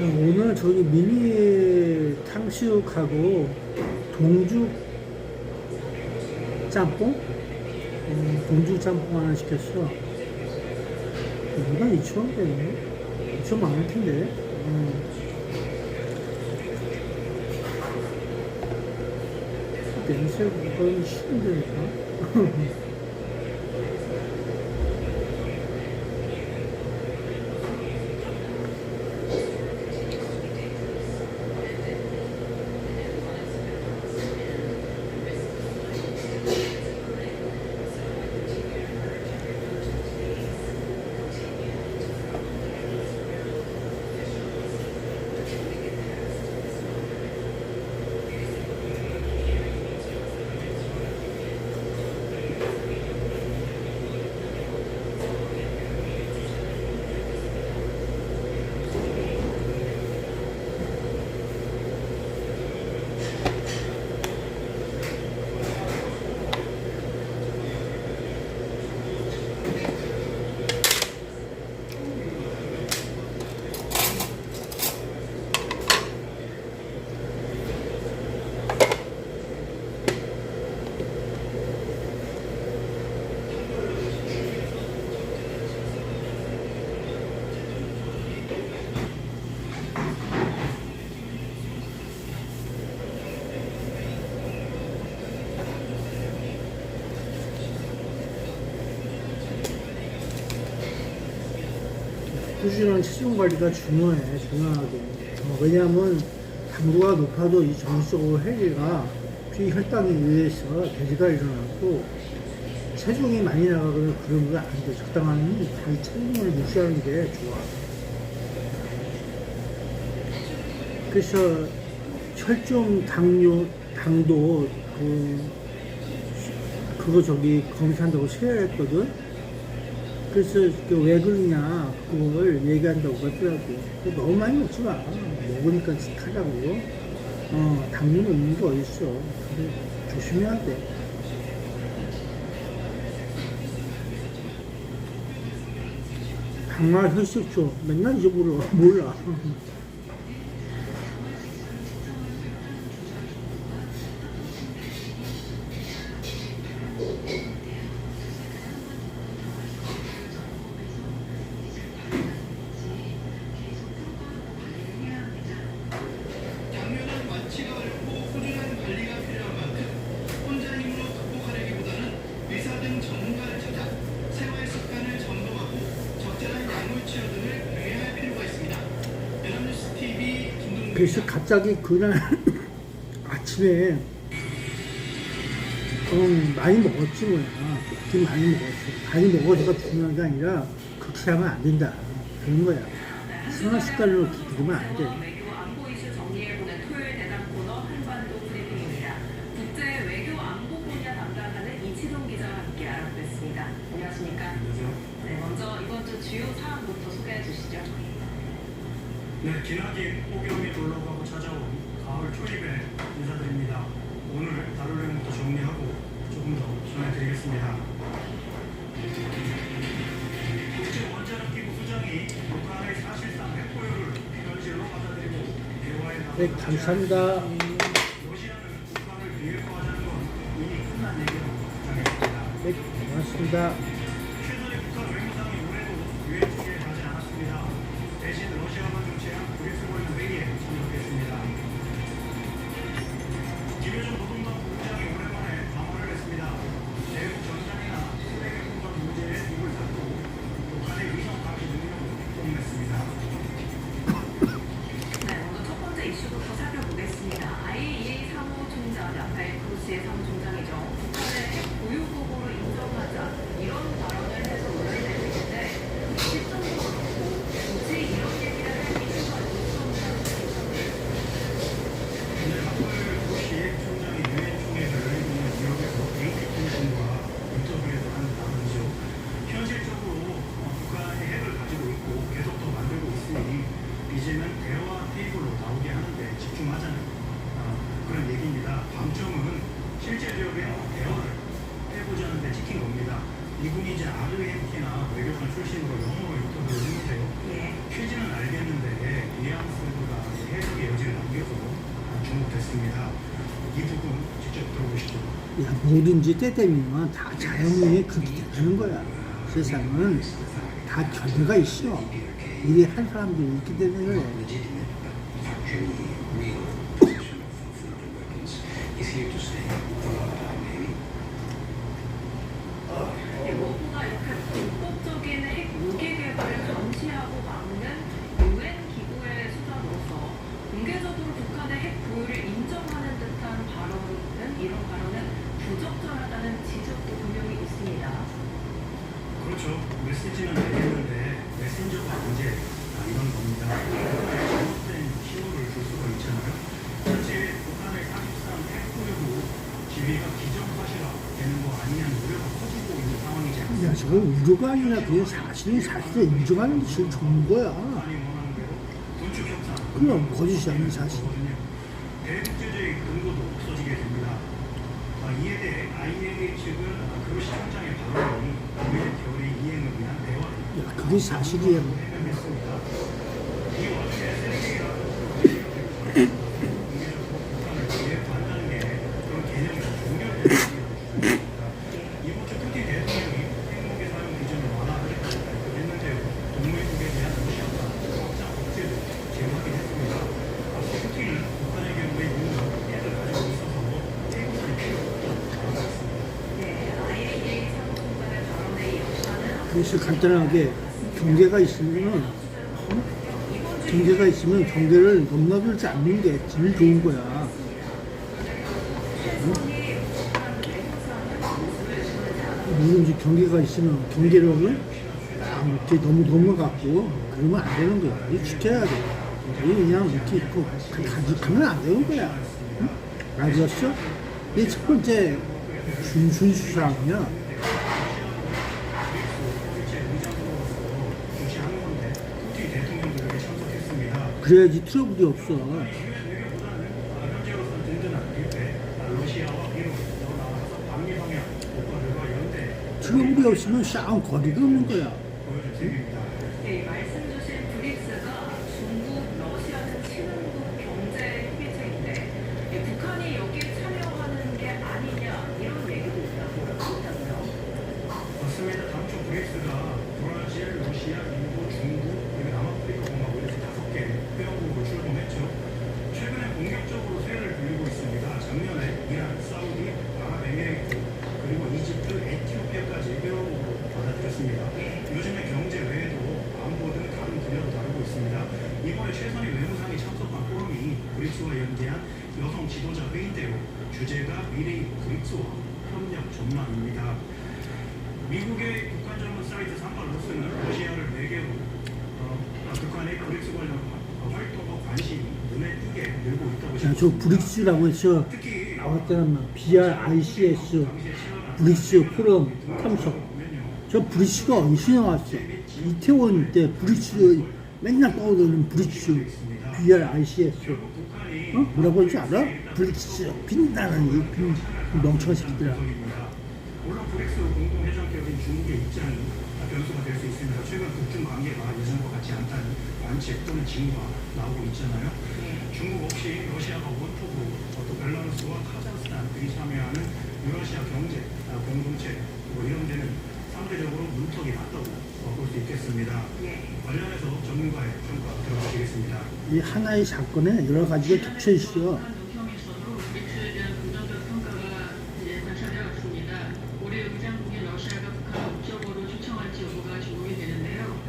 오늘 저기 미니 탕수육하고 동죽 짬뽕? 동죽 짬뽕 하나 시켰어. 이건 2,000원대네. 2,000원 많을 텐데. 냄새가 거의 싫은데. 꾸준한 체중 관리가 중요하게. 왜냐하면 당도가 높아도 이 정기적으로 혈기가 피혈당에 의해서 대지가 일어나고 체중이 많이 나가거나 그런 거 안 돼. 적당한 이 체중을 유지하는 게 좋아. 그래서 혈중 당도 그거 저기 검사한다고 세야 했거든. 그래서 왜 그러냐 그걸 얘기한다고 하더라고. 너무 많이 먹지 마. 먹으니까 하자고. 당뇨 먹는 게 어딨어. 조심해야 돼. 강화 혈색조 맨날 잊어버려. 몰라. 그래서 갑자기 그날 아침에 많이 먹었지 뭐야. 그렇게 많이 먹었어. 많이 먹어서가 중요한 게 아니라 그렇게 하면 안 된다. 그런 거야. 생활 습관으로 들으면 안 돼. 외교 안보 이슈 정리해보는 토요일 대담 코너 한반도 브리핑입니다. 국제 외교 안보 분야 담당하는 이치동 기자와 함께 알아보겠습니다. 안녕하십니까? 네, 먼저 이번 주 주요 사안부터 소개해 주시죠. 네, 기나긴 폭염이 올라가고 찾아온 가을 초입에 인사드립니다. 오늘 다룰 내용부터 정리하고 조금 더 전해드리겠습니다. 국제원자력기구 수장이 북한의 사실상 핵보유를 현실로 받아들이고 대화에 네, 감사합니다. 러시아는 북한을 비핵화하자는 건 이미 끝난 얘기로 주장했습니다. 네, 고맙습니다. 최근에 북한 외무상이 올해도 유엔 총회에 가지 않았습니다. 대신 러시아만 주최한 브릭스 월드 회의에 참석했습니다. 김여정 노동당 부부장이 오랜만에 방문을 했습니다. 대북 전장이나 쓰레기 공간 문제에 입을 닫고 북한의 위성 감시 능력을 뽐냈습니다. 네, 오늘 첫 번째 이슈부터 살펴보겠습니다. IAEA 사무총장 라파엘 그로시의 사무총장이죠. 북한을 핵 보유국으로 인정하자 이런 아드앤티나 외교관 출신으로 영어로 인터뷰를 했는데요. 예. 취지는 알겠는데 뉘앙스가 해석의 여지를 남겨서 주목됐습니다. 이 부분 직접 들어보시죠. 야, 뭐든지 때 되면 다 자연이 그렇게 되는 거야. 세상은 다 결과가 있어. 일이 한 사람들이 있기 때문에 그래. 무엇보다 이렇게 불법적인 핵 무기 개발을 감시하고 막는 유엔 기구의 수장으로서 공개적으로 북한의 핵 보유를 인정하는 듯한 발언은 이런 발언은 부적절하다는 지적도 분명히 있습니다. 그렇죠. 메시지는 알겠는데 메신저가 문제 이런 겁니다. 잘못된 신호를 줄 수가 있잖아요. 사실 북한의 사실상 핵 보유고 지위가 기정사실화 되는 거 아니냐는 우려가 커지고 있는 상황이지 야, 않습니까? 저거 우려가 아니라 그게 사실을 인정하는 게 제일 좋은 거야. 북한이 원하는 대로 군축 협상 그럼 거짓이 아닌 사실. 거거든요. 대국제적인 근거도 없어지게 됩니다. 이에 대해 INA 측은 그 시청장의 발언이 유엔 결의 이행을 위한 대화를 야, 그게 사실이야. 해명했습니다. 이 와중에 세계가 공개적으로 북한을 비핵화한다는 게 그런 개념이 종결되는 것이라고 주장했습니다. 이번 주 푸틴 대통령이 핵무기 사용 기준을 완화하겠다고 발표했는데요. 동맹국에 대한 러시아가 확장 억제를 제고하긴 했습니다. 푸틴은 북한의 경우에 이미 핵을 가지고 있어서 핵무기는 필요 없다고 말했습니다. 네, IAEA 사무총장의 발언에 이어서는 그래서 간단하게 경계가 있으면 경계를 넘나들지 않는 게 제일 좋은 거야. 뭐든지 경계가 있으면 경계를 이렇게 너무 넘어갔고 그러면 안 되는 거야. 이거 지켜야 돼. 이거 그냥 이렇게 있고 가면 안 되는 거야. 응? 알겠어? 이 첫 번째 준수사항이야. 그래야지 트러블이 없어. 현재로서는 든든한 유배, 러시아와 미국, 더 나아가서 방미 방향 국가들과 연대 트러블이 없으면 싸움 거리가 없는 거야. 보여줄 셈입니다. 네, 말씀 주신 브릭스가 중국, 러시아 등 친한국 경제 협의체인데 북한이 여기에 참여하는 게 아니냐 이런 얘기도 있다고 하더라고요. 맞습니다. 당초 브릭스가 브라질, 러시아, 인도, 중국, 그리고 남아프리카 공화국 이렇게 5개 회원국으로 출범했죠. 최근에 본격적으로 세를 불리고 있습니다. 작년에 이란, 사우디, 아랍에미레이트, 그리고 이집트, 에티오피아까지 회원국으로 받아들였습니다. 요즘에 경제 외에도 안보 등 다른 분야도 다루고 있습니다. 이번에 최선희 외무상이 참석한 포럼이 브릭스와 연계한 여성 지도자 회의인데요. 주제가 미래의 브릭스와 협력 전망입니다. 미국의 북한 전문 사이트 산발로스는 러시아를 매개로 북한의 브릭스 관련 활동과 관심이 눈에 띄게 늘고 있다고 자, 저 브릭스라고 해서 특히 나왔다는 말, BRICS, 브릭스 포럼 참석. 저 브릭스가 어디서 나왔어? 이태원 때 브릭스 맨날 떠오르는 브릭스, BRICS. 어? 뭐라고 하는지 알아? 브릭스, 빛나는 이 멍청한 새끼들아. 물론 브릭스 공동회장 기업인 중국의 입장이 변수가 될 수 있습니다. 최근 북중 관계가 예전과 같지 않다는 관측 또는 징후가 나오고 있잖아요. 중국 없이 러시아가 원톱으로 또 벨라루스와 카자흐스탄 등이 참여하는 유러시아 경제 공동체 이런 데는 상대적으로 문턱이 낮다고 볼 수 있겠습니다. 관련해서 전문가의 평가 들어보시겠습니다. 이 하나의 사건에 여러 가지가 겹쳐 있어. 논평에서도 브릭스에 대한 긍정적 평가가 이제 관찰되었습니다. 올해 의장국인 러시아가 북한을 업적으로 초청할지 여부가 주목이 되는데요.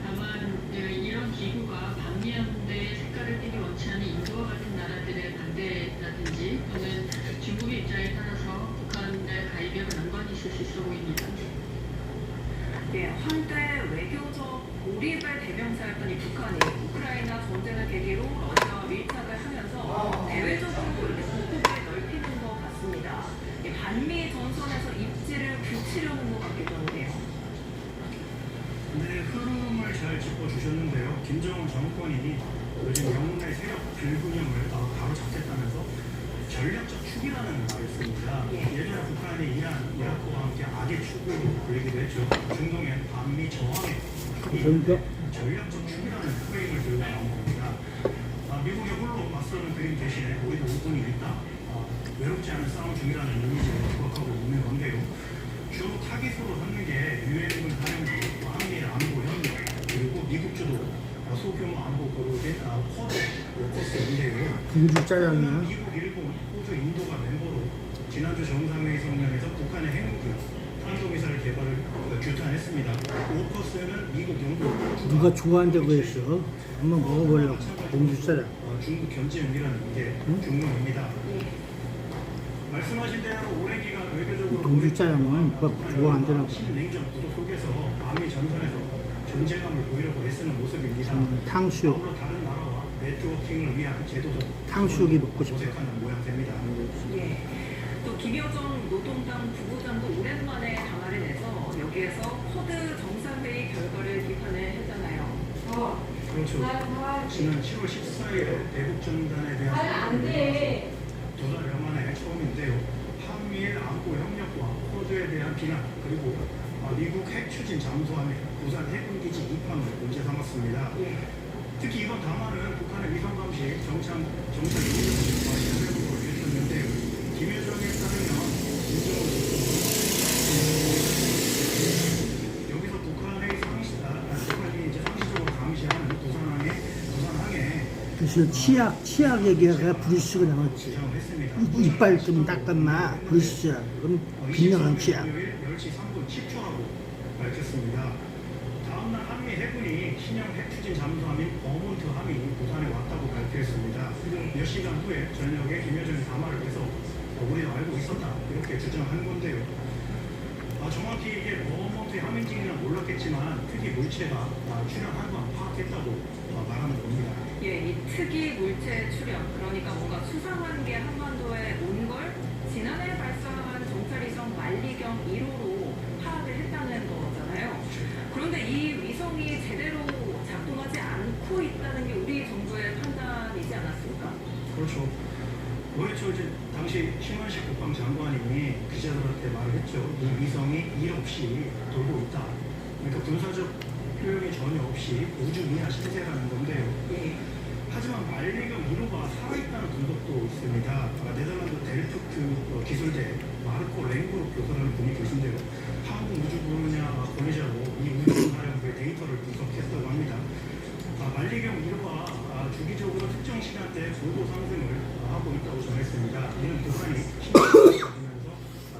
다만 이런 기구가 반미연대의 색깔을 띠기 원치 않는 인도와 같은 나라들의 반대라든지 또는 중국의 입장에 따라서 북한의 가입에 연관이 있을 수 있어 보입니다. 네, 한때 외교적 고립의 대명사였던 이 북한이 우크라이나 전쟁을 계기로 러시아와 밀착을 하면서 대외적으로 이렇게 보폭을 넓히는 것 같습니다. 이 반미 전선에서 입지를 굳히려는 것 같기도 한데요. 네, 흐름을 잘 짚어주셨는데요. 김정은 정권이 요즘 영내 세력 불균형을 바로 잡겠다면서 전략적 축이라는 말을 씁니다. 예전에 북한이 이란, 이라크와 함께 악의 축으로 불리기도 했죠. 중동엔 반미 저항의 그러니까 전략적 축이라는 프레임을 들고 나온 겁니다. 미국의 홀로 맞서는 그림 대신에 우리도 우군이 있다. 외롭지 않은 싸움 중이라는 이미지를 부각하고 있는 건데요. 주로 타깃으로 삼는 게 유엔군 사령부, 한미일 안보 협력, 그리고 미국 주도 소규모 안보 거로된 쿼드 오커스인데요. 공주짜장이야. 미국, 일본, 호주, 인도가 멤버로 지난주 정상회의 성명에서 북한의 핵무기, 탄도미사일 개발을 규탄했습니다. 오커스는 미국, 영국, 누가 좋아한다고 했어? 한번 먹어보려고. 공주짜장. 중국 견제용이라는 게 중론입니다. 말씀하신 대로 오랜 기간 외교적으로 공주짜장은 누가 좋아한다고. 신냉전 구도 속에서 남미 전선에서 존재감을 보이려고 애쓰는 모습입니다. 탕수육. 아울러 다른 나라와 네트워킹을 위한 제도적 탕수육이 먹고 싶다. 모색하는 모양새입니다. 예. 또 김여정 노동당 부부장도 오랜만에 담화를 내서 여기에서 쿼드 정상회의 결과를 비판을 했잖아요. 그렇죠. 지난 7월 14일에 대북 전단에 대한 두 달 만에 처음인데요. 한미일 안보 협력과 쿼드에 대한 비난 그리고 미국 핵 추진 잠수함의 부산 해군기지 입항을 문제 삼았습니다. 특히 이번 담화는 북한의 위성 감시 정찰 용역과 실행으로 일었는데 김여정에 따르면 여기서 북한이 이제 상시적으로 감시하는 부산항에 사실 치약 얘기가 브루스가 나왔지. 지정을 했습니다. 이빨 좀 닦았나? 브루스. 그럼 빈명한 치약. 10시 3분 10초라고 밝혔습니다. 다음날 한미 해군이 신형 핵추진 잠수함인 버몬트 함이 부산에 왔다고 발표했습니다. 몇 시간 후에 저녁에 김여정이 담화를 해서 우리도 알고 있었다 이렇게 주장한 건데요. 정확히 이게 버몬트 함인지는 몰랐겠지만 특이 물체가 출현 한번 파악했다고 말하는 겁니다. 예, 이 특이 물체 출현, 그러니까 뭔가 수상한 게 한반도에 온 걸 지난해 발사한 정찰위성 만리경 1호로 파악을 했다는 거잖아요. 그런데 이 위성이 제대로 작동하지 않고 있다는 게 우리 정부의 판단이지 않았습니까? 그렇죠. 뭐였죠? 이제 당시 신원식 국방장관이 기자들한테 말을 했죠. 이 위성이 일 없이 돌고 있다. 그러니까 군사적 표현이 전혀 없이 우주 미나 신세라는 건데요. 하지만 만리경 1호가 살아있다는 분석도 있습니다. 네덜란드 델프트 기술대 마르코 랭그룹 교수라는 분이 계신데요. 한국우주분야 권위자로 이 우주사령부의 데이터를 분석했다고 합니다. 만리경 1호가 주기적으로 특정 시간대에 고도 상승을 하고 있다고 전했습니다. 이는 북한이 신호를 받으면서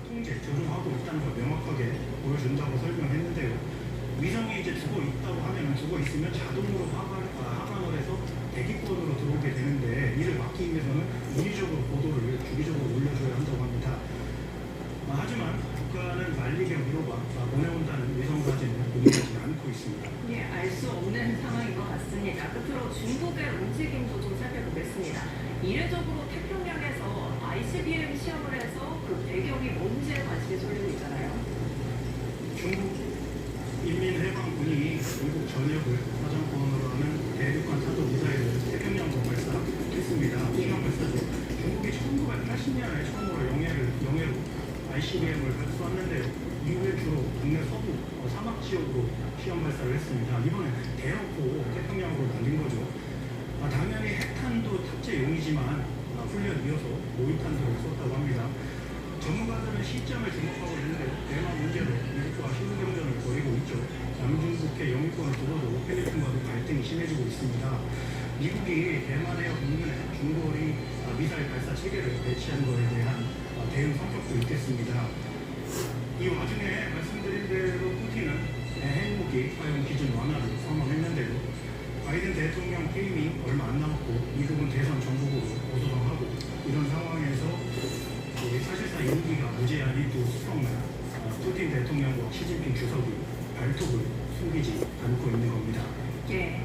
통제, 조종하고 있다는 걸 명확하게 보여준다고 설명했는데요. 위성이 이제 죽어 있다고 하면 죽어 있으면 자동으로 하강을 해서 대기권으로 들어오게 되는데 이를 막기 위해서는 인위적으로 고도를 주기적으로 올려줘야 한다고 합니다. 하지만 북한은 만리경 1호가 보내온다는 위성 사진을 공개하지 않고 있습니다. 예, 알 수 없는 상황인 것 같습니다. 끝으로 중국의 움직임도 좀 살펴보겠습니다. 이례적으로 태평양에서 ICBM 시험을 해서 그 배경이 뭔지에 관심이 쏠리고 있잖아요. 중국 인민해방군이 중국 전역을 사정권으로 하는 대륙간 탄도 미사일을 태평양으로 발사했습니다. 시험 발사죠. 중국이 1980년에 처음으로 영해로 ICBM을 쏘았는데요. 이후에 주로 국내 서부 사막 지역으로 시험 발사를 했습니다. 이번엔 대놓고 태평양으로 날린 거죠. 당연히 핵탄도 탑재용이지만 훈련 이어서 모의탄도를 썼다고 합니다. 전문가들은 시점을 주목하고 있는데요. 대만 문제로 미국과 신경전을 벌이고 있죠. 남중국해 영유권을 두고도 필리핀과도 갈등이 심해지고 있습니다. 미국이 대만해역 인근에 중거리 미사일 발사 체계를 배치한 것에 대한 대응 성격도 있겠습니다. 이 와중에 말씀드린 대로 푸틴은 핵무기 사용 기준 완화를 선언했는데요. 바이든 대통령 퇴임이 얼마 안 남았고 미국은 대선 전국으로 고소당하고 이런 상황에서 사실상 임기가 무제한이 두 수평나 푸틴 대통령과 시진핑 주석이 발톱을 숨기지 않고 있는 겁니다. 예.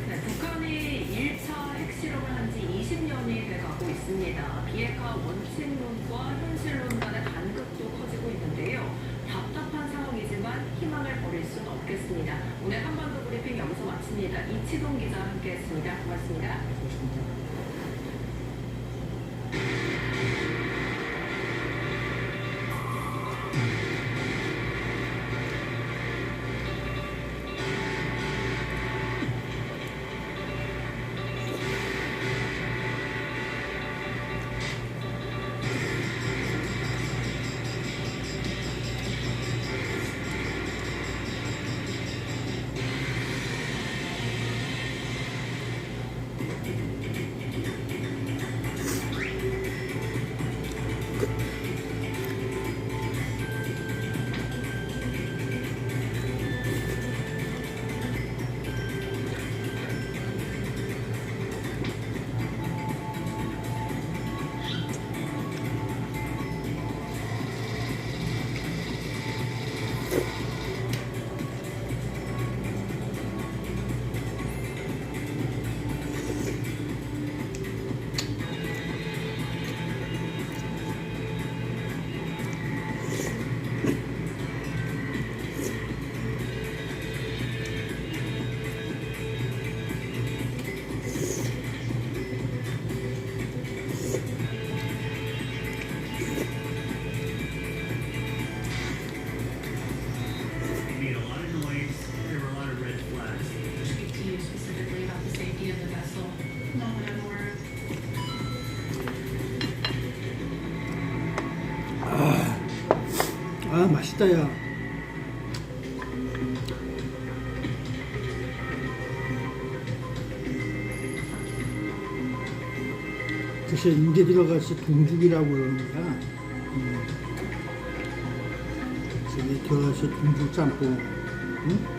네, 북한이 1차 핵실험을 한 지 20년이 돼가고 있습니다. 비핵화 원칙론과 현실론 간의 간극도 커지고 있는데요. 답답한 상황이지만 희망을 버릴 수는 없겠습니다. 오늘 한반도 브리핑 여기서 마칩니다. 이치동 기자와 함께했습니다. 고맙습니다. 그렇습니다. 맛있다, 야. 글쎄, 인제 들어가서 동죽이라고 그러니까, 저기 들어가서 동죽 짬뽕, 응?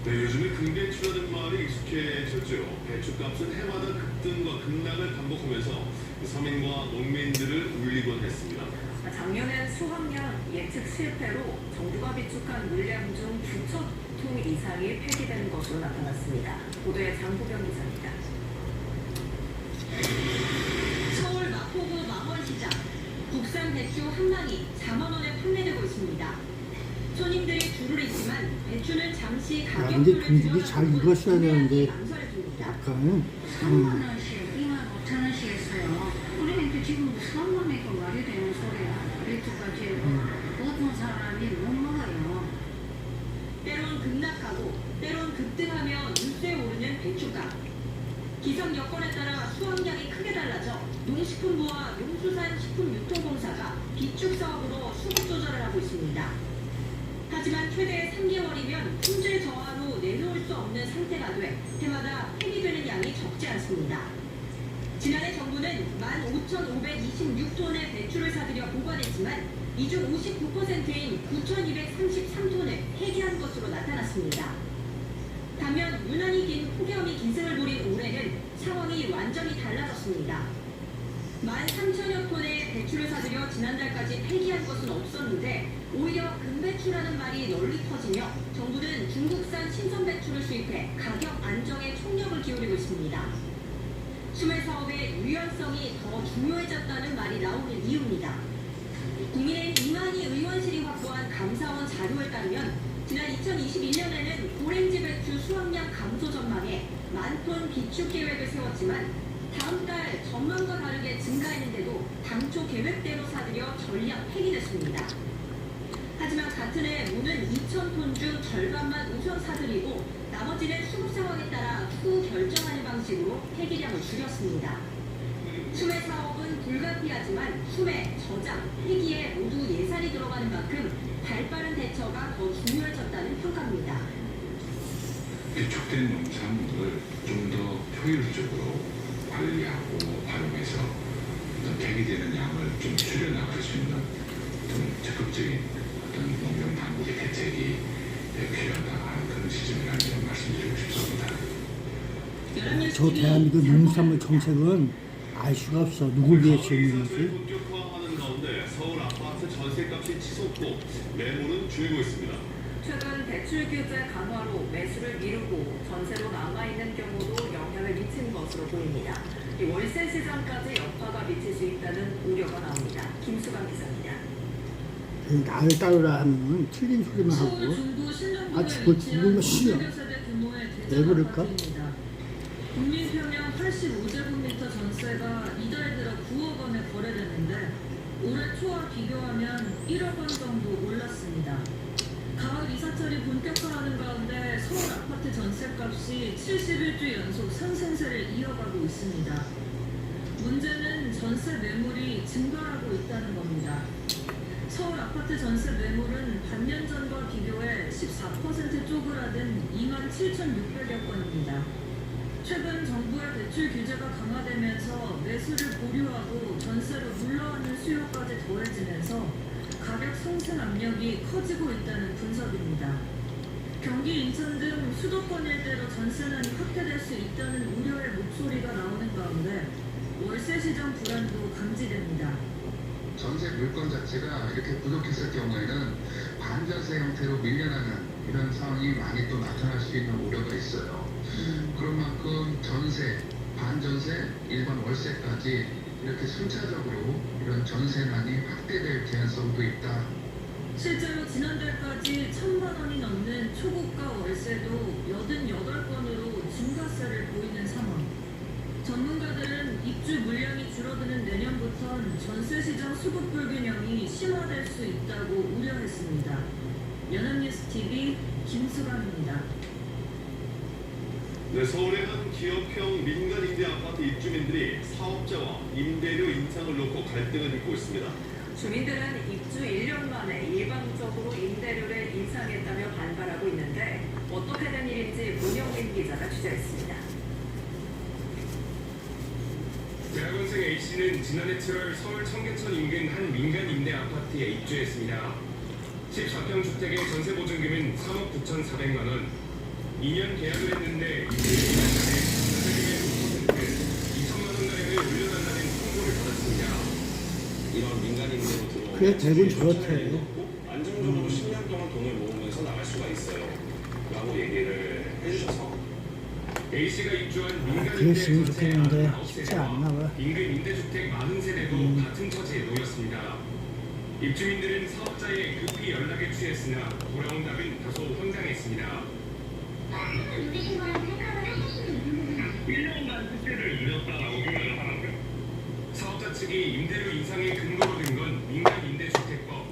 네, 요즘에 금배추라는 말이 익숙해졌죠. 배추값은 해마다 급등과 급락을 반복하면서 서민과 농민들을 울리곤 했습니다. 작년엔 수확량 예측 실패로 정부가 비축한 물량 중 9천 톤 이상이 폐기된 것으로 나타났습니다. 보도에 장보경 기자입니다. 서울 마포구 망원시장 국산 배추 한 망이 4만 원에 판매되고 있습니다. 손님들이 줄을 잇지만 배추는 잠시 야, 가격 근데 동죽이 잘 익었어야 되는데, 약간, 3만 원씩, 2만 5천 원씩 했어요. 그러니까 지금 3만 원이니까 말이 되는 소리야. 배추까지 보통 사람이 못 먹어요. 때론 급락하고 때론 급등하며 뉴스에 오르는 배추값. 기상 여건에 따라 수확량이 크게 달라져 농식품부와 농수산식품유통공사가 비축 사업으로 수급 조절을 하고 있습니다. 하지만 최대 3개월이면 품질 저하로 내놓을 수 없는 상태가 돼 해마다 폐기되는 양이 적지 않습니다. 지난해 정부는 15,526톤의 배추를 사들여 보관했지만 이 중 59%인 9,233톤을 폐기한 것으로 나타났습니다. 반면 유난히 긴 폭염이 기승을 부린 올해는 상황이 완전히 달라졌습니다. 13,000여 톤의 배추를 사들여 지난달까지 폐기한 것은 없었는데 오히려 금배추라는 말이 널리 퍼지며 정부는 중국산 신선 배추를 수입해 가격 안정에 총력을 기울이고 있습니다. 수매 사업의 유연성이 더 중요해졌다는 말이 나오는 이유입니다. 국민의힘 이만희 의원실이 확보한 감사원 자료에 따르면 지난 2021년에는 오렌지 배추 수확량 감소 전망에 10,000톤 비축 계획을 세웠지만 다음 달 전망과 다르게 증가했는데도 당초 계획대로 사들여 전량 폐기됐습니다. 하지만 같은 해 무는 2,000톤 중 절반만 우선 사들이고 나머지는 수급 상황에 따라 후 결정하는 방식으로 폐기량을 줄였습니다. 수매 사업은 불가피하지만 수매, 저장, 폐기에 모두 예산이 들어가는 만큼 발빠른 대처가 더 중요해졌다는 평가입니다. 비축된 농산물을 좀 더 효율적으로 관리하고 활용해서 어떤 폐기되는 양을 좀 줄여나갈 수 있는 좀 적극적인 어떤 농경 당국의 대책이 필요하다 하는 그런 시점이라는 말씀드리고 싶습니다. 저 대한민국 농산물 정책은 알 수가 없어. 누굴 위해서 있는지. 본격화하는 가운데 서울 아파트 전세값이 치솟고 매물은 줄고 있습니다. 최근 대출 규제 강화로 매수를 미루고 전세로 남아있는 경우도 영향을 미친 것으로 보입니다. 이 월세 시장까지 여파가 미칠 수 있다는 우려가 나옵니다. 김수강 기자입니다. 나를 따르라 하면 틀린 소리만 하고, 죽으면 싫어. 왜 그럴까? 국민평형 85제곱미터 전세가 이달 들어 9억 원에 거래됐는데 올해 초와 비교하면 1억 원 정도 올랐습니다. 가을 이사철이 본격화하는 가운데 서울 아파트 전세값이 71주 연속 상승세를 이어가고 있습니다. 문제는 전세 매물이 증가하고 있다는 겁니다. 서울 아파트 전세 매물은 반년 전과 비교해 14% 쪼그라든 27,600여 건입니다. 최근 정부의 대출 규제가 강화되면서 매수를 보류하고 전세로 물러가는 수요까지 더해지면서 가격 상승 압력이 커지고 있다는 분석입니다. 경기 인천 등 수도권 일대로 전세난이 확대될 수 있다는 우려의 목소리가 나오는 가운데 월세 시장 불안도 감지됩니다. 전세 물건 자체가 이렇게 부족했을 경우에는 반전세 형태로 밀려나는 이런 상황이 많이 또 나타날 수 있는 우려가 있어요. 그런 만큼 전세, 반전세, 일반 월세까지 이렇게 순차적으로 이런 전세난이 확대될 개연성도 있다. 실제로 지난달까지 1,000만 원이 넘는 초고가 월세도 88건으로 증가세를 보이는 상황. 전문가들은 입주 물량이 줄어드는 내년부터는 전세시장 수급 불균형이 심화될 수 있다고 우려했습니다. 연합뉴스TV 김수강입니다. 네, 서울의 한 기업형 민간 임대 아파트 입주민들이 사업자와 임대료 인상을 놓고 갈등을 빚고 있습니다. 주민들은 입주 1년 만에 일방적으로 임대료를 인상했다며 반발하고 있는데 어떻게 된 일인지 문영민 기자가 취재했습니다. 대학원생 A씨는 지난해 7월 서울 청계천 인근 한 민간 임대 아파트에 입주했습니다. 14평 주택의 전세 보증금은 3억 9,400만 원. 2년 계약을 했는데 입주일이 전에 전세금의 5% 2천만 원가량을 올려달라는 통보를 받았습니다. 이런 민간 임대로 들어오면 그래, 대부분 저렇대. 안정적으로 10년 동안 돈을 모으면서 나갈 수가 있어요. 라고 얘기를 해주셔서 A씨가 입주한 민간 임대 그랬으면 전세 좋겠는데 9세대와 쉽지 않나 봐. 인근 임대주택 40세대도 같은 처지에 놓였습니다. 입주민들은 사업자의 급히 연락에 취했으나 돌아온 답은 다소 황당했습니다. 1년간 흑대를 잃었다라고 생각을 하라고요. 사업자 측이 임대료 인상의 근거로 든 건 민간 임대주택법.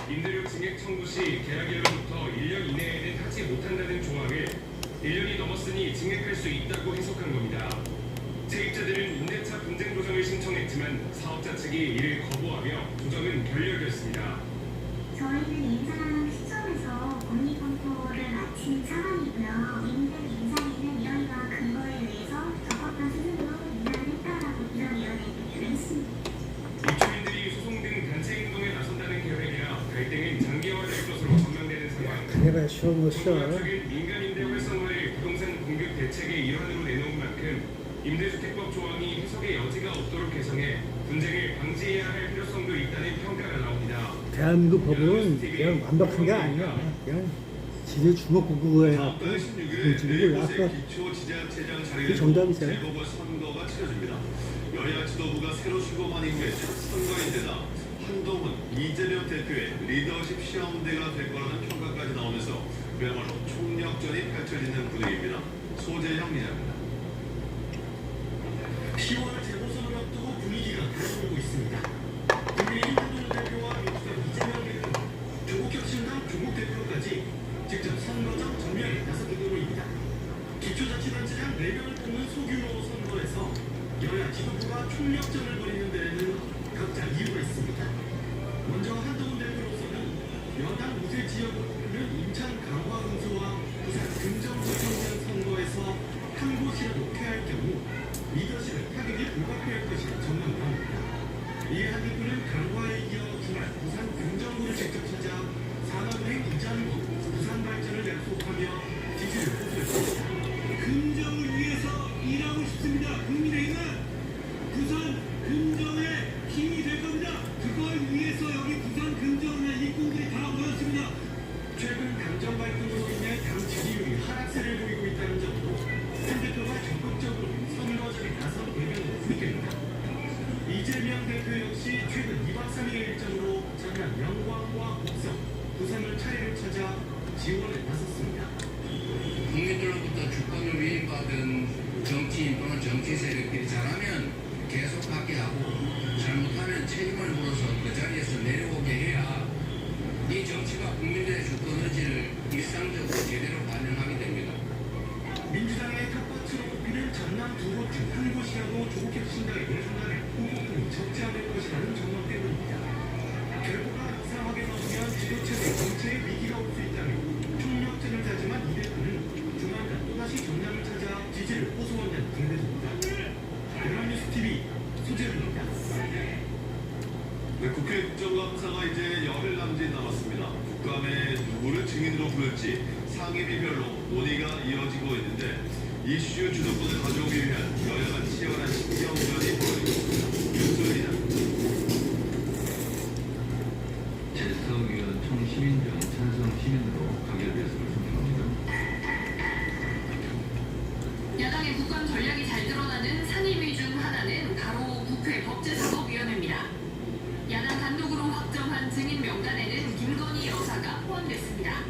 임대료 증액 청구 시 계약일로부터 1년 이내에는 하지 못한다는 조항을 1년이 넘었으니 증액할 수 있다고 해석한 겁니다. 세입자들은 임대차 분쟁 조정을 신청했지만 사업자 측이 이를 거부하며 조정은 결렬됐습니다. 저희는 인상하는 시점에서 법리검토를 마친 상황이고요. 임대료 인상에는 이러이러한 근거에 의해서 적법한 수준으로 인상을 했다라고 이러이러하게 표현을 했습니다. 입주민들이 소송 등 단체 행동에 나선다는 계획이라 갈등은 장기화될 것으로 전망되는 상황. 그래봐야 쉬운 것이야. 정부가 최근 민간 임대 활성화를 부동산 공급 대책의 일환으로 내놓은 만큼 임대주택법 조항이 해석의 여지가 없도록 개정해 분쟁을 방지해야 할 필요성도 있다는 평가가 나옵니다. 대한민국 법은 그냥 완벽한 게 아니야. 그냥 지들 주먹구구에 다음 달 16일 지금 몰라. 내일곳의 기초지자체장 그 자리를 정답이세요. 재보궐선거가 치러집니다. 여야 지도부가 새로 출범한 이후에 첫 선거인데다 한동훈, 이재명 대표의 리더십 시험대가 될 거라는 평가까지 나오면서 그야말로 총력전이 펼쳐지는 분위기입니다. 소재형 기자입니다. 10월 재보선을 앞두고 분위기가 달라오고 있습니다. 국민의힘 한동훈 대표와 민주당 이재명 대표, 조국혁신당 조국 대표까지 직접 선거장 전면에 나서게 되고입니다. 기초자치단체장 4명을 뽑는 소규모 선거에서 여야 지도부가 총력전을 벌이는 데에는 각자 이유가 있습니다. 먼저 한동훈 대표로서는 여당 우세 지역으로 꼽히는 인천 강화군수와 부산 금정구 청년 선거에서 한 곳이라도 패할 경우 리더십을 타격이 불가피할 것이라 전망을 합니다. 이에 한 대표는 강화에 이어 주말 부산 금정구를 직접 찾아 산업행 이장구 부산 발전을 약속하며 지지를 호소했습니다. 금정을 위해서 일하고 싶습니다. 국민의힘은 부산 금정에 힘이 될 겁니다. 그걸 위해서 여기 부산 금정에 일꾼들이 다 모였습니다. 최근 당정 갈등으로 인해 당 지지율이 하락세를 보이고 있다는 점으로 한 대표가 적극적으로 선거전에 나선 배경으로 분석됩니다. 이재명 대표 역시 최근 2박 3일 일정으로 전남 영광과 곡성, 부산을 차례로 찾아 지원에 나섰습니다. 국민들로부터 주권을 위임받은 정치인 또는 정치 세력들이 잘하면 계속 하게 하고 잘못하면 책임을 물어서 그 자리에서 내려오게 해야 이 정치가 국민들의 주권 의지를 일상적으로 제대로 반영하게 됩니다. 민주당의 탑바치로 꼽히는 전남 두 곳 중 한 곳이라도 조국혁신당의 내순간에 후보군이 적지 않을 것이라는 전망 때문입니다. 결과가 이상하게 나오면 지도체제 전체의 위기가 올 수 있다며 총력전을 타지만 이 대표는 조만간 또다시 정당을 찾아 지지를 호소한다는 분대입니다. 연합뉴스 TV 소재입니다. 네, 국회 국정감사가 이제 열흘 남짓 남았습니다. 국감에 누구를 증인으로 부를지 상임위별로 논의가 이어지고 있는데 이슈 주도권을 가져오기 위한 여야가 치열한 신경전이 벌어지고 있습니다. 윤소연이다. 제서위원 총 시민 중 찬성 시민으로 가결되었음을 선포합니다. 야당의 국감 전략이 잘 드러나는 상임위 중 하나는 바로 국회 법제사법위원회입니다. 야당 단독으로 확정한 증인 명단에는 김건희 여사가 포함됐습니다.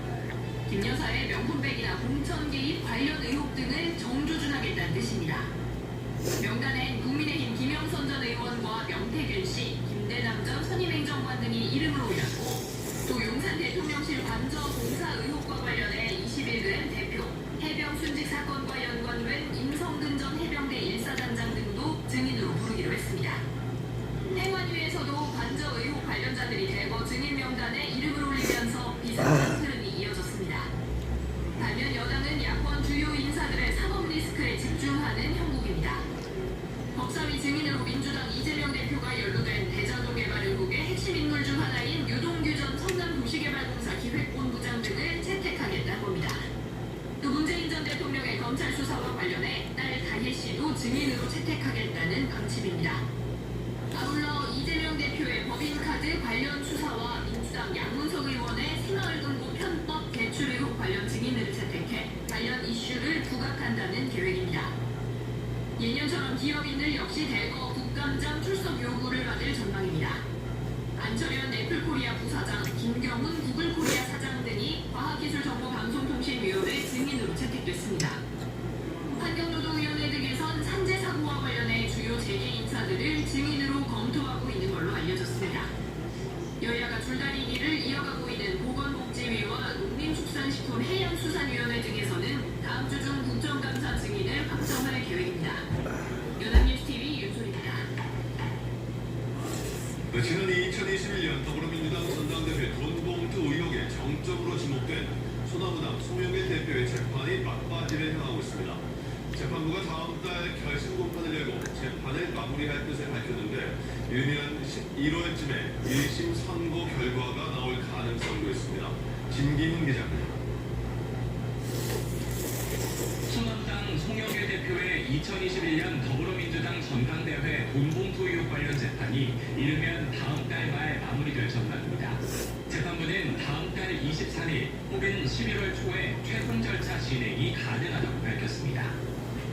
김 여사의 명품백이나 공천 개입 관련 의혹 등을 정조준하겠다는 뜻입니다. 명단엔 국민의힘 김영선 전 의원과 명태균 씨, 김대남 전 선임행정관 등이 이름을 올렸고 또 용산 대통령실 관저 공사 의혹과 관련해 21일 대표, 해병 순직 사건과 연관된 임성근 전 해병대 1사단장 등도 증인으로 부르기로 했습니다. 행안위에서도 관저 의혹 관련자들이 대거 증인 명단에 이름을 올리면서 비슷한 흐름이 이어졌습니다. 반면 여당은 야권 주요 인사들의 사법 리스크에 집중하는 형국입니다. 법사위 증인으로 민주당 이재명 대표가 연루된 대장동개발 의혹의 핵심 인물 중 하나인 유동규 전 성남도시개발공사 기획본부장 등을 채택하겠다는 겁니다. 또 문재인 전 대통령의 검찰 수사와 관련해 딸 다혜 씨도 증인으로 채택하겠다는 방침입니다. 아울러 이재명 대표의 법인카드 관련 수사와 민주당 양문석 의원의 생활금고 편법 대출 의혹 관련 증인을 채택해 관련 이슈를 부각한다는 계획입니다. 예년처럼 기업인들 역시 대거 국감장 출석 요구를 받을 전망입니다. 안철현 애플코리아 부사장, 김경훈 구글코리아 사장 등이 과학기술정보방송통신위원회 증인으로 채택됐습니다. 환경노동위원회 등에선 산재 사고와 관련해 주요 재계 인사들을 증인으로 검토하고 있는 걸로 알려졌습니다. 여야가 줄다리기를 이어가고 있는 보건복지위와 농림축산식품해양수산위원회 등에서는 다음 주 중 국정감사 증인을 확정할 계획입니다. 연합뉴스TV 윤소리입니다. 지난 2021년 더불어민주당 전당대회 돈봉투 의혹에 정점으로 지목된 소나무당 송영길 대표의 재판이 막바지를 향하고 있습니다. 재판부가 다음 달 결심 공판을 열고 재판을 마무리할 뜻을 밝혔는데 이르면 11월쯤에 1심 선고 결과가 나올 가능성도 있습니다. 김기훈 기자입니다. 소나무당 송영길 대표의 2021년 더불어민주당 전당대회 돈봉투 의혹 관련 재판이 이르면 다음 달 말 마무리될 전망입니다. 재판부는 다음 달 23일 혹은 11월 초에 최종 절차 진행이 가능하다고 밝혔습니다.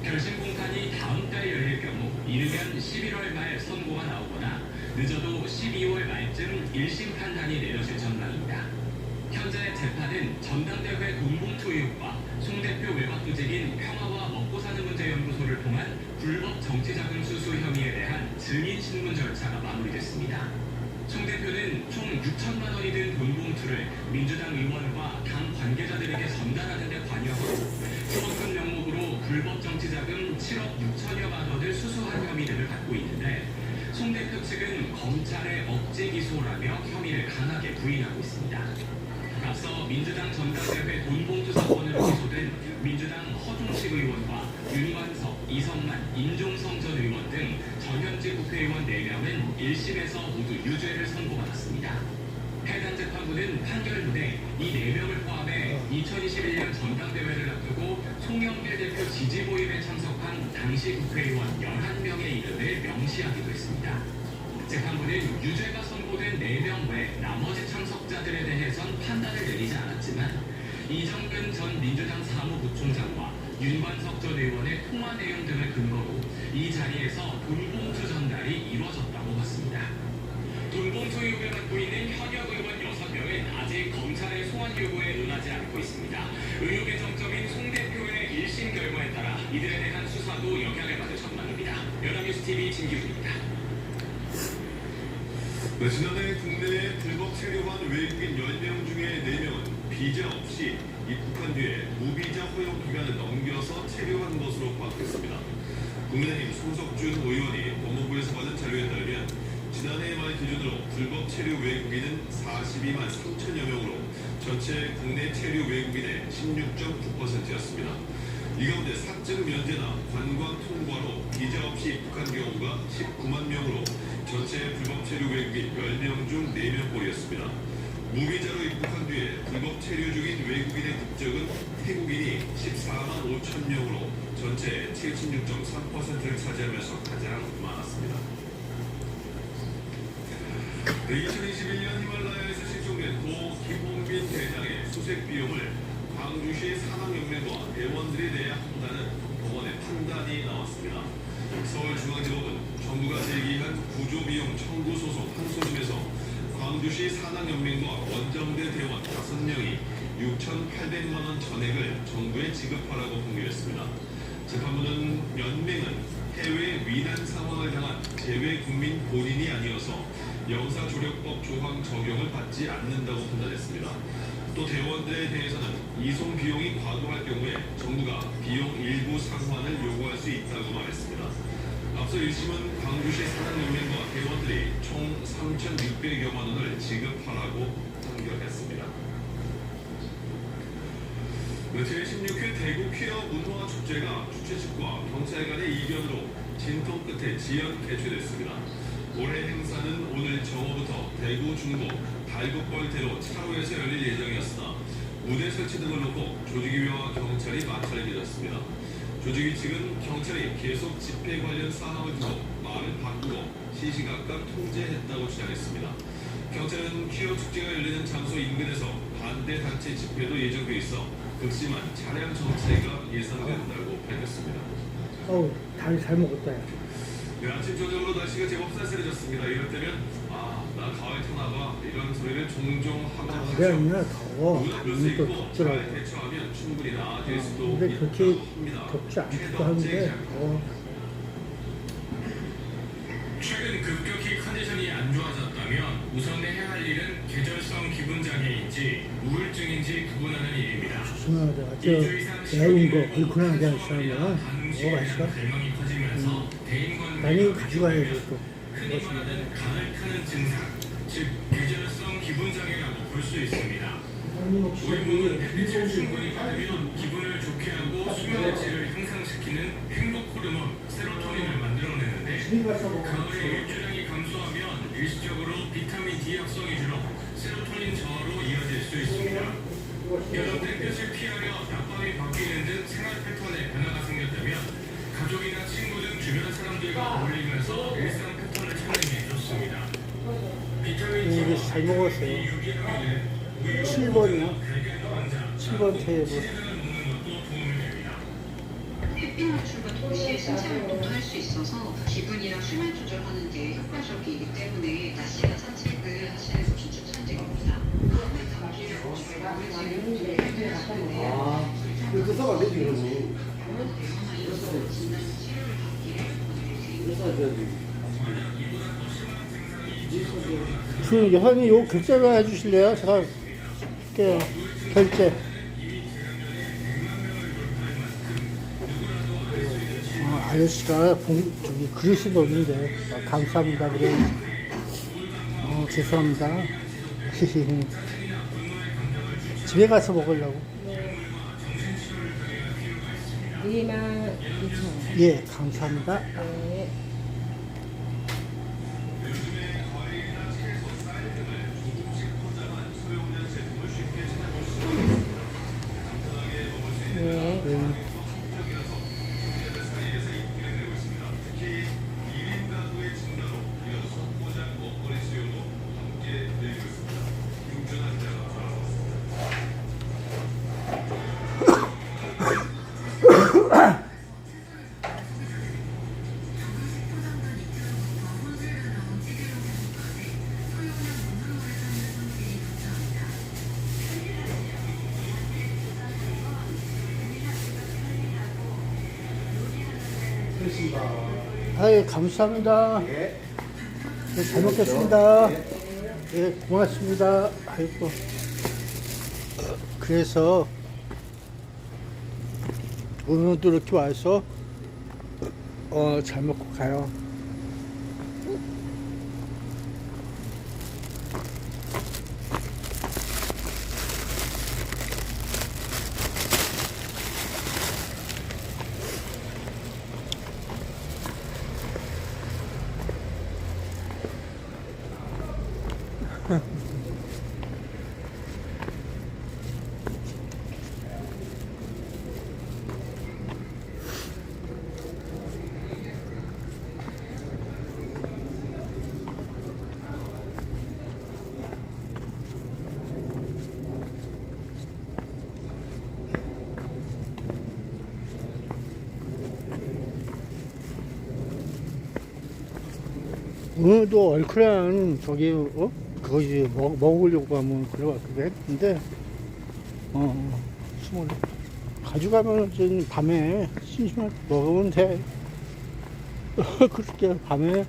결심 공판이 다음 달 열릴 경우 이르면 11월 말 선고가 나오거나 늦어도 12월 말쯤 1심 판단이 내려질 전망입니다. 현재 재판은 전당대회 돈봉투 의혹과 송 대표 외곽조직인 평화와 먹고사는 문제 연구소를 통한 불법 정치자금 수수 혐의에 대한 증인 신문 절차가 마무리됐습니다. 송 대표는 총 6천만 원이 든 돈봉투를 민주당 의원과 당 관계자들에게 전달하는 데 관여하고 후원금 명목으로 불법 정치자금 7억 6천여만 원을 수수한 혐의 등을 받고 있는데 송 대표 측은 검찰의 억지 기소라며 혐의를 강하게 부인하고 있습니다. 앞서 민주당 전당대회 돈봉투 사건으로 기소된 민주당 허종식 의원과 윤관석, 이성만, 임종성 전 의원 등 전현직 국회의원 4명은 1심에서 모두 유죄를 선고받았습니다. 해당 재판부는 판결 후에 이 4명을 포함해 2021년 전당대회를 앞두고 송영길 대표 지지 모임에 참석한 당시 국회의원 11명의 이름을 명시하기도 했습니다. 재판부는 유죄가 선고된 4명 외 나머지 참석자들에 대해선 판단을 내리지 않았지만 이정근 전 민주당 사무부총장과 윤관석 전 의원의 통화 내용 등을 근거로 이 자리에서 돈봉투 전달이 이루어졌다고 봤습니다. 돈봉투 의혹을 받고 있는 현역 의원 6명은 아직 검찰의 소환 요구에 응하지 않고 있습니다. 의혹의 정점인 송 대표의 1심 결과에 따라 이들에 대한 수사도 영향을 받을 전망입니다. 연합뉴스TV 진기훈입니다. 지난해 국내에 불법 체류한 외국인 10명 중에 4명은 비자 없이 입국한 뒤에 무비자 허용 기간을 넘겨서 체류한 것으로 파악됐습니다. 국민의힘 손석준 의원이 법무부에서 받은 자료에 따르면 지난해 말 기준으로 불법 체류 외국인은 42만 3천여 명으로 전체 국내 체류 외국인의 16.9%였습니다. 이 가운데 사증 면제나 관광 통과로 비자 없이 입국한 경우가 19만 명으로 전체 불법 체류 외국인 10명 중 4명꼴이었습니다. 무비자로 입국한 뒤에 불법 체류 중인 외국인의 국적은 태국인이 14만 5천 명으로 전체 76.3%를 차지하면서 가장 많았습니다. 2021년 히말라야에서 실종된 고 김홍빈 대장의 수색 비용을 광주시 산악연맹과 대원들이 내야 한다는 법원의 판단이 나왔습니다. 서울중앙지법은 정부가 제기한 구조비용 청구 소송 항소심에서 광주시 산악연맹과 원정대 대원 5명이 6,800만 원 전액을 정부에 지급하라고 판결했습니다. 재판부는 연맹은 해외 위난 상황을 당한 재외 국민 본인이 아니어서 영사조력법 조항 적용을 받지 않는다고 판단했습니다. 또 대원들에 대해서는 이송 비용이 과도할 경우에 정부가 비용 일부 상환을 요구할 수 있다고 말했습니다. 앞서 1심은 광주시 산악연맹과 대원들이 총 3,600여만 원을 지급하라고 판결했습니다. 제16회 대구 퀴어 문화 축제가 주최 측과 경찰 간의 이견으로 진통 끝에 지연 개최됐습니다. 올해 행사는 오늘 정오부터 대구 중구 달국벌대로 차로에서 열릴 예정이었으나 무대 설치 등을 놓고 조직위와 경찰이 마찰을 빚었습니다. 조직위 측은 경찰이 계속 집회 관련 사항을 두고 말을 바꾸고 시시각각 통제했다고 주장했습니다. 경찰은 퀴어 축제가 열리는 장소 인근에서 반대 단체 집회도 예정돼 있어 극심한 차량 정체가 예상된다고 밝혔습니다. 어우, 잘 먹었다. 네, 아침 저녁으로 날씨가 제법 쌀쌀해졌습니다. 이럴 때면 나 가을 타나봐 이런 소리를 종종 하곤 하죠. 그게 아니라 더워. 밤이 또 덥더라고. 잘 대처하면 충분히 나아질 수도 근데 있다고 그렇게 합니다. 덥지 않기도 한데 최근 급격히 컨디션이 안 좋아졌다면 우선 해야 할 일은 계절성 기분 장애인지 우울증인지 구분하는 일입니다. 죄송하다. 저 매운 거 얼큰하게 하시는 거는 먹어가시까? 많이 가져가야죠 또. 흔히 말하는 간을 타는 증상, 즉 계절성 기분 장애라고 볼 수 있습니다. 우리 몸은 햇빛을 충분히 받으면 기분을 좋게 하고 수면의 질을 향상시키는 행복 호르몬 세로토닌을 만들어내는데 가을에 일조량이 감소하면 일시적으로 비타민 D 합성이 줄어 세로토닌 저하로 이어질 수 있습니다. 여름 땡볕을 피하려 낮밤이 바뀌는 등 생활 패턴에 변화가 생겼다면 가족이나 친구 등 주변 사람들과 어울리면서 일상 패턴을 찾는 게 좋습니다. 비타민 D 이게 잘 먹었어요. 7번이요? 7번 테이블. 햇빛 노출과 동시에 신체 활동도 할 수 있어서 기분이랑 수면 조절하는 데 효과적이기 때문에 낮 시간 산책을 하시는 것이 추천드립니다. 이렇게 써봐, 되지, 이러고. 여사님, 요 결제를 해주실래요? 제가 할게요. 결제. 아저씨가 저기 그릇이 넣는데 감사합니다. 그래. 죄송합니다. 집에 가서 먹으려고. 22,000원. 예, 감사합니다. 네. 아유, 감사합니다. 네, 잘 먹겠습니다. 예, 고맙습니다. 아이고. 그래서 오늘도 이렇게 와서 잘 먹고 가요. 오늘도 얼큰한 저기 그거지 먹으려고 하면 그래 했는데 숨을 가져가면 좀 밤에 심심할 때 먹으면 돼. 그렇게 밤에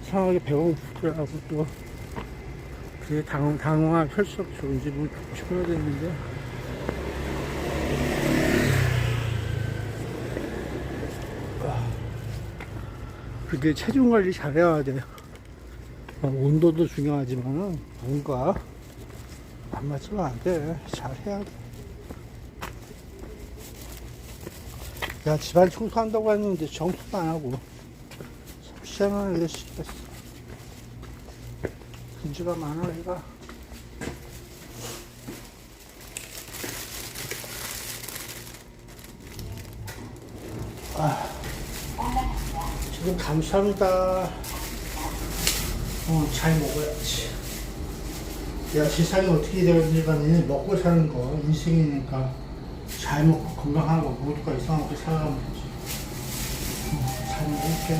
이상하게 배고프더라고. 또 그게 당황한 혈석 좋은지 뭐 싶어야 되는데. 그게 체중 관리 잘해야 돼. 온도도 중요하지만은 뭔가 안 맞으면 안 돼. 잘해야 돼. 야, 집안 청소한다고 했는데 청소도 안 하고 시장을 시켰어. 근지가 많아 얘가. 지금 감사합니다. 잘 먹어야지. 야, 세상이 어떻게 되었는지 간에 먹고 사는 거 인생이니까 잘 먹고 건강하고 모두가 이상하게 살아가면 되지. 잘 먹을게.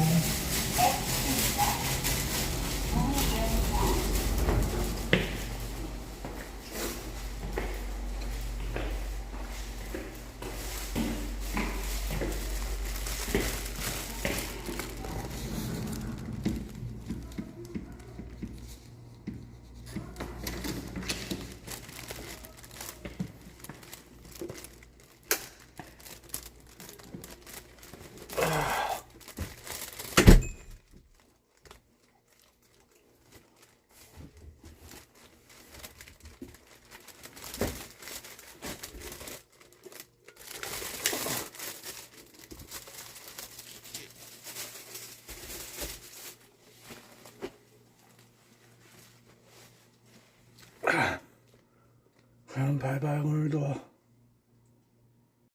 그럼 바이바이. 오늘도